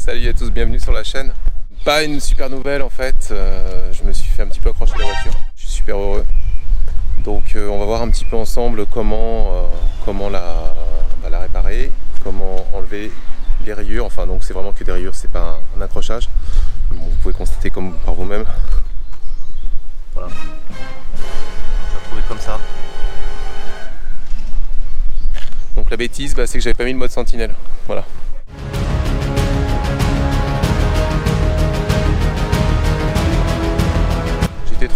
Salut à tous, bienvenue sur la chaîne. Pas une super nouvelle en fait, je me suis fait un petit peu accrocher la voiture, je suis super heureux. Donc on va voir un petit peu ensemble comment la réparer, comment enlever les rayures, enfin donc c'est vraiment que des rayures, c'est pas un accrochage. Bon, vous pouvez constater comme par vous-même. Voilà, je l'ai retrouvé comme ça. Donc la bêtise, c'est que j'avais pas mis le mode sentinelle, voilà.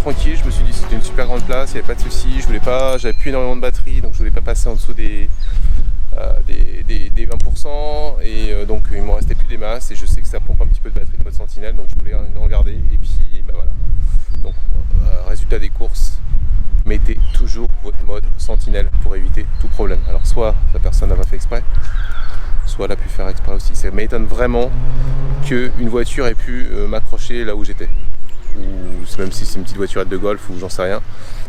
Tranquille, je me suis dit c'était une super grande place, il n'y avait pas de souci, j'avais plus énormément de batterie, donc je voulais pas passer en dessous des 20%, et donc il m'en restait plus des masses, et je sais que ça pompe un petit peu de batterie de mode sentinelle, donc je voulais en garder, et puis voilà. Donc résultat des courses, mettez toujours votre mode sentinelle pour éviter tout problème. Alors soit la personne n'a pas fait exprès, soit elle a pu faire exprès aussi. Ça m'étonne vraiment qu'une voiture ait pu m'accrocher là où j'étais. Ou même si c'est une petite voiturette de golf ou j'en sais rien.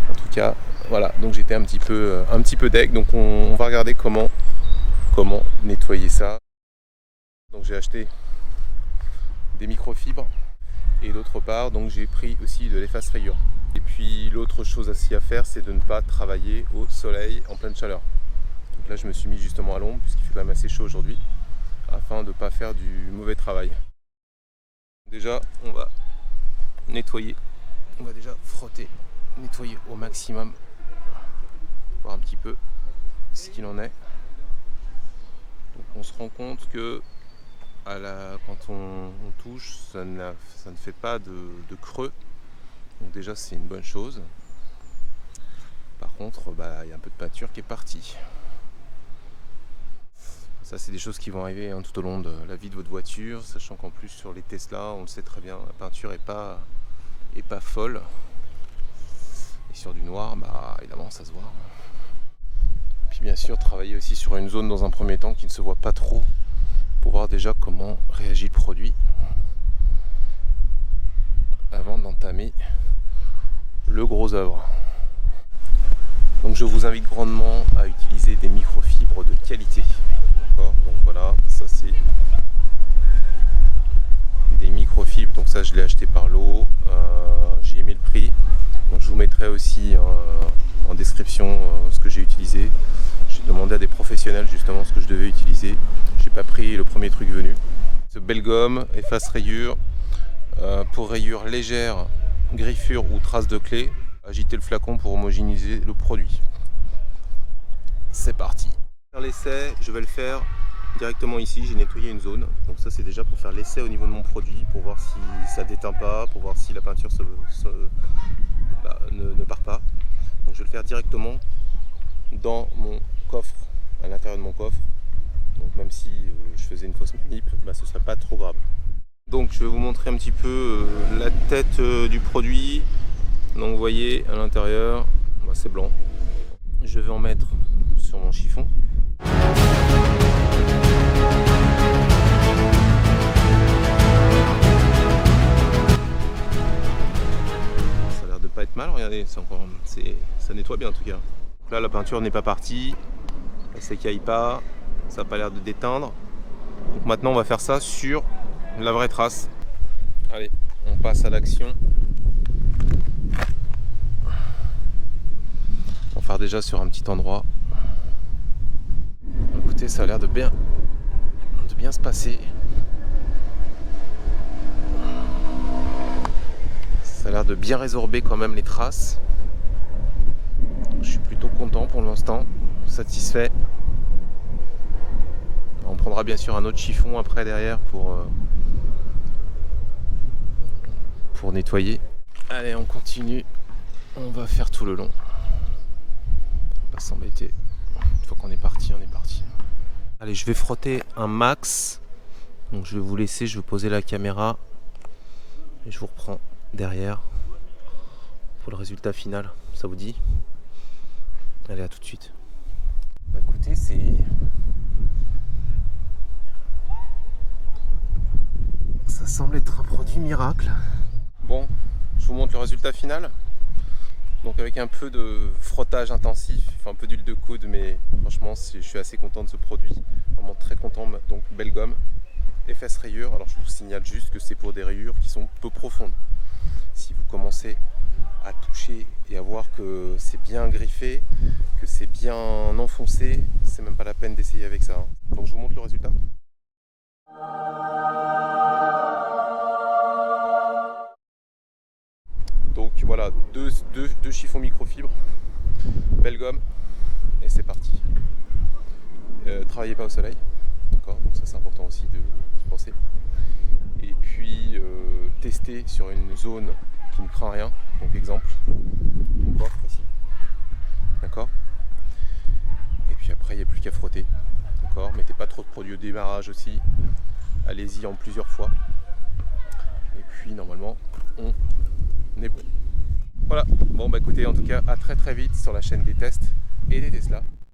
En tout cas, voilà, donc j'étais un petit peu deg, donc on va regarder comment nettoyer ça. Donc j'ai acheté des microfibres et d'autre part, donc j'ai pris aussi de l'efface rayure. Et puis l'autre chose aussi à faire, c'est de ne pas travailler au soleil en pleine chaleur. Donc là, je me suis mis justement à l'ombre puisqu'il fait quand même assez chaud aujourd'hui, afin de ne pas faire du mauvais travail. Déjà, on va nettoyer, on va déjà frotter, nettoyer au maximum, voir un petit peu ce qu'il en est. Donc on se rend compte que quand on touche, ça ne fait pas de creux, donc déjà c'est une bonne chose. Par contre, y a un peu de peinture qui est partie. Ça, c'est des choses qui vont arriver tout au long de la vie de votre voiture, sachant qu'en plus sur les Tesla, on le sait très bien, la peinture est pas folle. Et sur du noir, évidemment ça se voit. Puis bien sûr, travailler aussi sur une zone dans un premier temps qui ne se voit pas trop, pour voir déjà comment réagit le produit avant d'entamer le gros œuvre. Donc je vous invite grandement à utiliser des microfibres de qualité. D'accord ? Donc voilà, ça c'est des microfibres, donc ça je l'ai acheté par lot, j'ai mis le prix. Donc je vous mettrai aussi en description ce que j'ai utilisé. J'ai demandé à des professionnels justement ce que je devais utiliser. J'ai pas pris le premier truc venu. Ce Belgum efface rayures pour rayures légères, griffures ou traces de clés. Agitez le flacon pour homogénéiser le produit. C'est parti. Pour faire l'essai, je vais le faire directement ici. J'ai nettoyé une zone. Donc ça c'est déjà pour faire l'essai au niveau de mon produit, pour voir si ça déteint pas, pour voir si la peinture ne part pas. Donc je vais le faire directement dans mon coffre, à l'intérieur de mon coffre. Donc même si je faisais une fausse manip, ce serait pas trop grave. Donc je vais vous montrer un petit peu la tête du produit. Donc vous voyez à l'intérieur, c'est blanc. Je vais en mettre sur mon chiffon. Ça a l'air de pas être mal, regardez, ça nettoie bien en tout cas. Donc là la peinture n'est pas partie, elle s'écaille pas, ça n'a pas l'air de déteindre. Donc maintenant on va faire ça sur la vraie trace. Allez, on passe à l'action. On va faire déjà sur un petit endroit. Écoutez, ça a l'air de bien se passer. Ça a l'air de bien résorber quand même les traces. Je suis plutôt content pour l'instant, satisfait. On prendra bien sûr un autre chiffon après derrière pour nettoyer. Allez, on continue. On va faire tout le long. On va pas s'embêter. Une fois qu'on est parti, on est parti. Allez, je vais frotter un max. Donc je vais vous laisser, je vais poser la caméra. Et je vous reprends derrière pour le résultat final. Ça vous dit ? Allez, à tout de suite. Écoutez, ça semble être un produit miracle. Bon, je vous montre le résultat final. Donc avec un peu de frottage intensif, un peu d'huile de coude, mais franchement je suis assez content de ce produit, vraiment très content. Donc Belgum efface rayures. Alors je vous signale juste que c'est pour des rayures qui sont peu profondes. Si vous commencez à toucher et à voir que c'est bien griffé, que c'est bien enfoncé, c'est même pas la peine d'essayer avec ça. Donc je vous montre le résultat. Donc voilà, deux chiffons microfibre, belle gomme, et c'est parti. Travaillez pas au soleil, d'accord, donc ça c'est important aussi de penser. Et puis tester sur une zone qui ne craint rien, donc exemple, mon coffre ici, d'accord. Et puis après il n'y a plus qu'à frotter, d'accord, mettez pas trop de produits au démarrage aussi, allez-y en plusieurs fois. Et puis normalement on est bon. Voilà, bon bah écoutez, en tout cas à très vite sur la chaîne des tests et des Tesla.